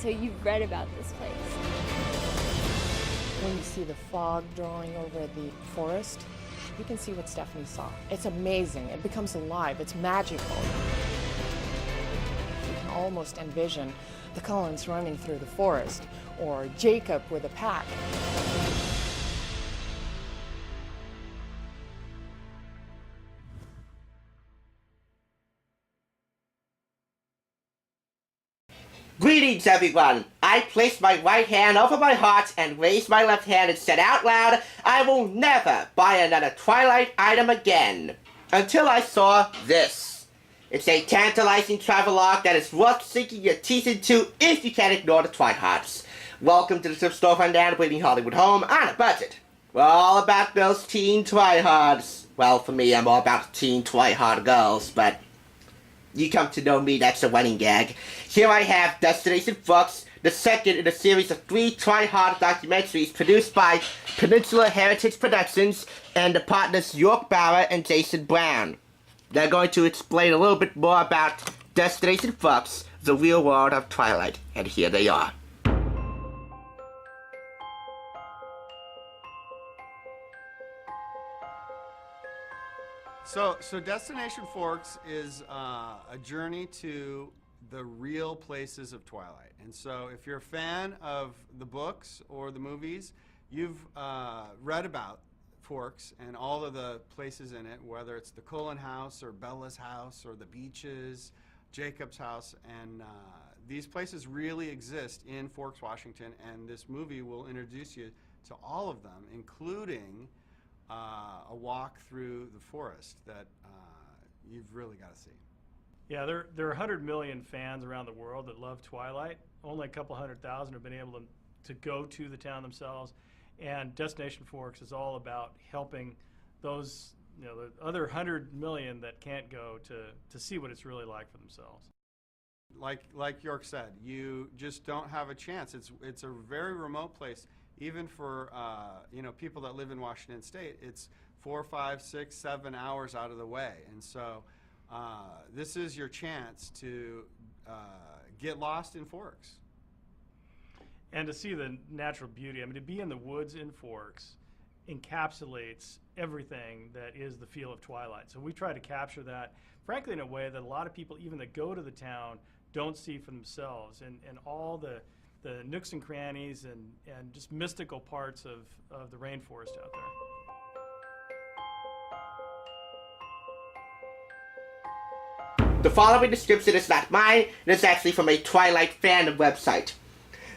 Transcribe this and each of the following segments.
so you've read about this place. When you see the fog drawing over the forest, you can see what Stephanie saw. It's amazing. It becomes alive. It's magical. You can almost envision the Cullens running through the forest, or Jacob with a pack. Greetings, everyone! I placed my right hand over my heart and raised my left hand and said out loud, I will never buy another Twilight item again. Until I saw this. It's a tantalizing travelogue that is worth sinking your teeth into if you can't ignore the TwiHards. Welcome to the Thrift Store Rundown, bringing Hollywood home on a budget. We're all about those teen TwiHards. Well, for me, I'm all about teen TwiHard girls, but you come to know me, that's a running gag. Here I have Destination Fox, the second in a series of 3 TwiHard documentaries produced by Peninsula Heritage Productions and the partners York Bauer and Jason Brown. They're going to explain a little bit more about Destination Fox, the real world of Twilight, and here they are. So Destination Forks is a journey to the real places of Twilight. And so if you're a fan of the books or the movies, you've read about Forks and all of the places in it, whether it's the Cullen house or Bella's house or the beaches, Jacob's house, and these places really exist in Forks, Washington, and this movie will introduce you to all of them, including a walk through the forest that you've really got to see. Yeah, there are 100 million fans around the world that love Twilight. Only a couple 100,000 have been able to go to the town themselves. And Destination Forks is all about helping those, the other 100 million that can't go to see what it's really like for themselves. Like York said, you just don't have a chance. It's a very remote place. Even for people that live in Washington State, it's 4, 5, 6, 7 hours out of the way, and so this is your chance to get lost in Forks. And to see the natural beauty. I mean, to be in the woods in Forks encapsulates everything that is the feel of Twilight. So we try to capture that, frankly, in a way that a lot of people, even that go to the town, don't see for themselves, and all the nooks and crannies and just mystical parts of the rainforest out there. The following description is not mine, it is actually from a Twilight fandom website.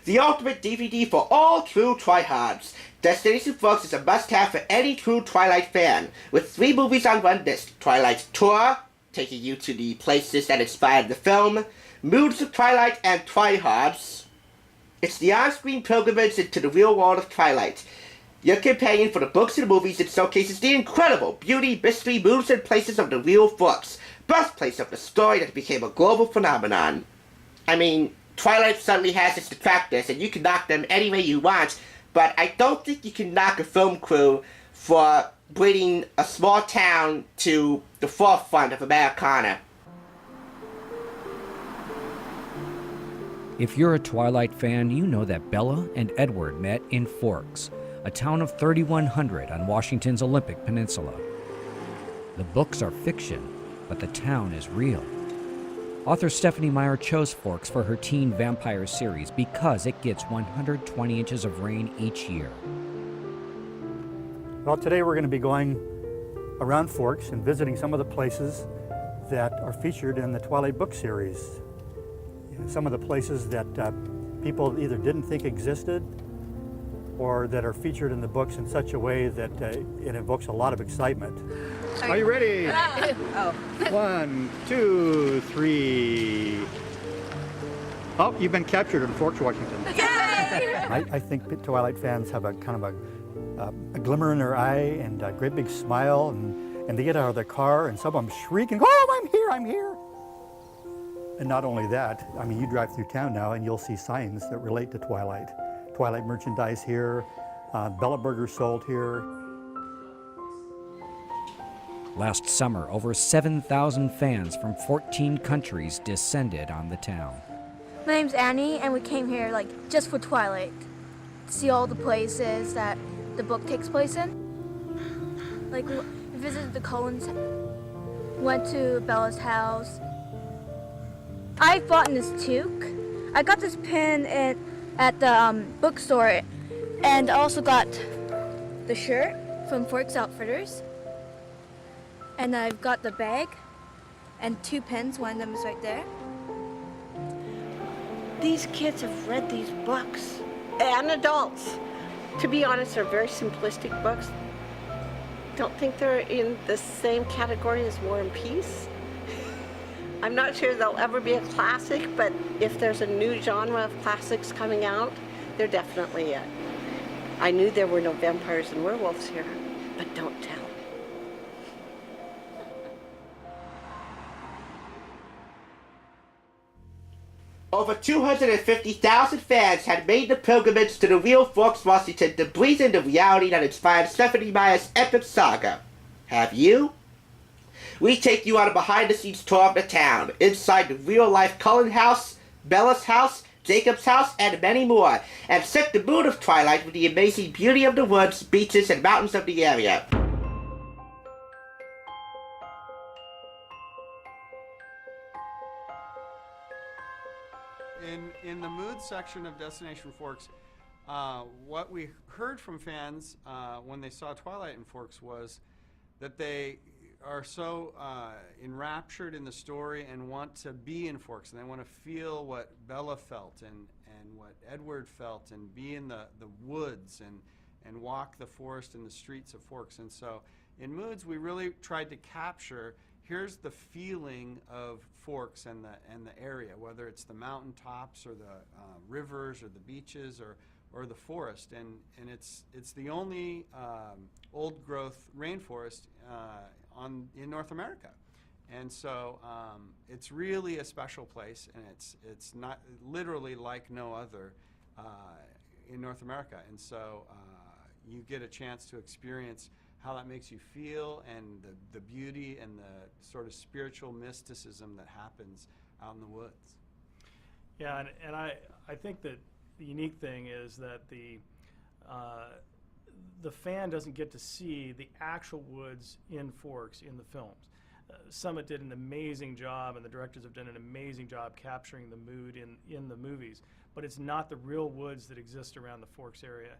The ultimate DVD for all true TwiHards. Destination Fox is a must-have for any true Twilight fan, with 3 movies on one disc. Twilight's Tour, taking you to the places that inspired the film, Moods of Twilight, and TwiHards. It's the on-screen pilgrimage into the real world of Twilight. Your companion for the books and the movies, it showcases the incredible beauty, mystery, moods, and places of the real Forks, birthplace of the story that became a global phenomenon. I mean, Twilight certainly has its detractors, and you can knock them any way you want, but I don't think you can knock a film crew for bringing a small town to the forefront of Americana. If you're a Twilight fan, you know that Bella and Edward met in Forks, a town of 3,100 on Washington's Olympic Peninsula. The books are fiction, but the town is real. Author Stephanie Meyer chose Forks for her teen vampire series because it gets 120 inches of rain each year. Well, today we're going to be going around Forks and visiting some of the places that are featured in the Twilight book series. Some of the places that people either didn't think existed or that are featured in the books in such a way that it evokes a lot of excitement. Are you ready? Oh. 1, 2, 3. Oh, you've been captured in Forks, Washington. Yay! I think Twilight fans have a kind of a glimmer in their eye and a great big smile, and they get out of their car and some of them shrieking, "Oh, I'm here, I'm here!" And not only that, I mean, you drive through town now and you'll see signs that relate to Twilight. Twilight merchandise here, Bella Burger sold here. Last summer, over 7,000 fans from 14 countries descended on the town. My name's Annie, and we came here like just for Twilight, to see all the places that the book takes place in. Like we visited the Cullens, went to Bella's house. I bought this toque. I got this pin at the bookstore, and I also got the shirt from Forks Outfitters. And I've got the bag and 2 pins. One of them is right there. These kids have read these books, and adults. To be honest, they're very simplistic books. Don't think they're in the same category as War and Peace. I'm not sure they'll ever be a classic, but if there's a new genre of classics coming out, they're definitely it. I knew there were no vampires and werewolves here, but don't tell. Over 250,000 fans had made the pilgrimage to the real Forks, Washington to breathe in the reality that inspired Stephenie Meyer's epic saga. Have you? We take you on a behind-the-scenes tour of the town, inside the real-life Cullen house, Bella's house, Jacob's house, and many more, and set the mood of Twilight with the amazing beauty of the woods, beaches, and mountains of the area. In the mood section of Destination Forks, what we heard from fans when they saw Twilight in Forks was that they are so enraptured in the story and want to be in Forks, and they want to feel what Bella felt and what Edward felt, and be in the woods and walk the forest and the streets of Forks. And so in Moods, we really tried to capture, here's the feeling of Forks and the area, whether it's the mountaintops or the rivers or the beaches or the forest, and it's the only old growth rainforest in North America, and so it's really a special place, and it's not literally like no other in North America, and so you get a chance to experience how that makes you feel, and the beauty and the sort of spiritual mysticism that happens out in the woods. Yeah, and I think that the unique thing is that the fan doesn't get to see the actual woods in Forks in the films. Summit did an amazing job, and the directors have done an amazing job capturing the mood in the movies, but it's not the real woods that exist around the Forks area,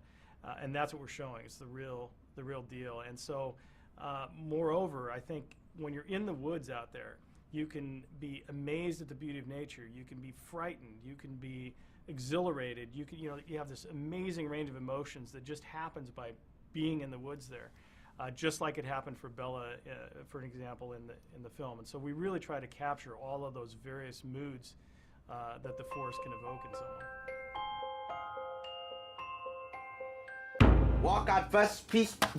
and that's what we're showing. It's the real deal. And so moreover, I think when you're in the woods out there, you can be amazed at the beauty of nature, you can be frightened, you can be exhilarated, you have this amazing range of emotions that just happens by being in the woods there, just like it happened for Bella, for an example, in the film. And so we really try to capture all of those various moods that the forest can evoke in someone. Walk on First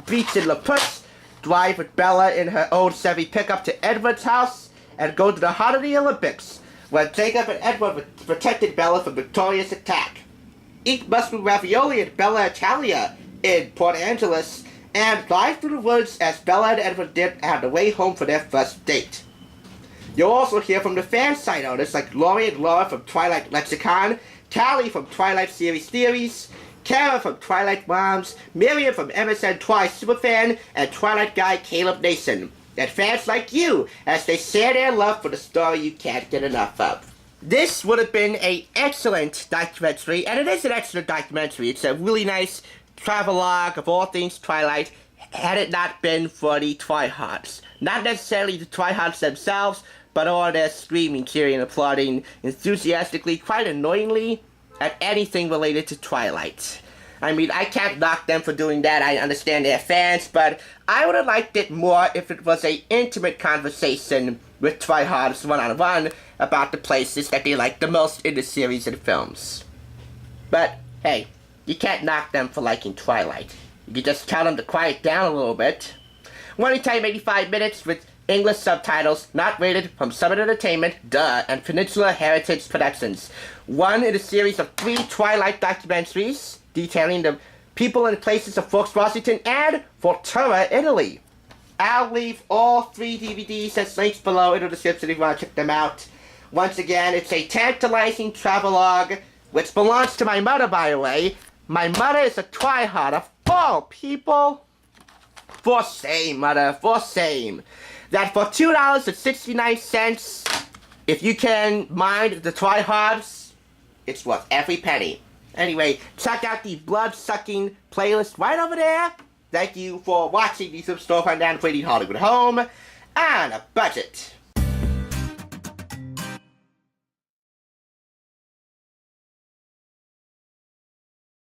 Beach in La Push, drive with Bella in her old Chevy pickup to Edward's house, and go to the heart of the Olympics, where Jacob and Edward protected Bella from Victoria's attack. Eat mushroom ravioli at Bella Italia in Port Angeles, and drive through the woods as Bella and Edward did on the way home for their first date. You'll also hear from the fan site owners like Lori and Laura from Twilight Lexicon, Callie from Twilight Series Theories, Kara from Twilight Moms, Miriam from MSN Twi Superfan, and Twilight guy Caleb Nason. And fans like you, as they share their love for the story you can't get enough of. This would have been an excellent documentary, and it is an excellent documentary. It's a really nice travelogue of all things Twilight, had it not been for the TwiHards. Not necessarily the TwiHards themselves, but all their screaming, cheering, and applauding enthusiastically, quite annoyingly, at anything related to Twilight. I mean, I can't knock them for doing that. I understand they're fans, but I would have liked it more if it was an intimate conversation with TwiHards one-on-one about the places that they like the most in the series and films. But, hey, you can't knock them for liking Twilight. You can just tell them to quiet down a little bit. Running time 85 minutes with English subtitles, not rated, from Summit Entertainment, and Peninsula Heritage Productions. One in a series of 3 Twilight documentaries detailing the people and places of Forks, Washington, and Volterra, Italy. I'll leave all 3 DVDs as links below in the description if you want to check them out. Once again, it's a tantalizing travelogue, which belongs to my mother, by the way. My mother is a TwiHard of all people. For same, mother, for same. That for $2.69, if you can mind the TwiHards, it's worth every penny. Anyway, check out the blood-sucking playlist right over there. Thank you for watching the Storefront and Pretty Hollywood Home on a budget.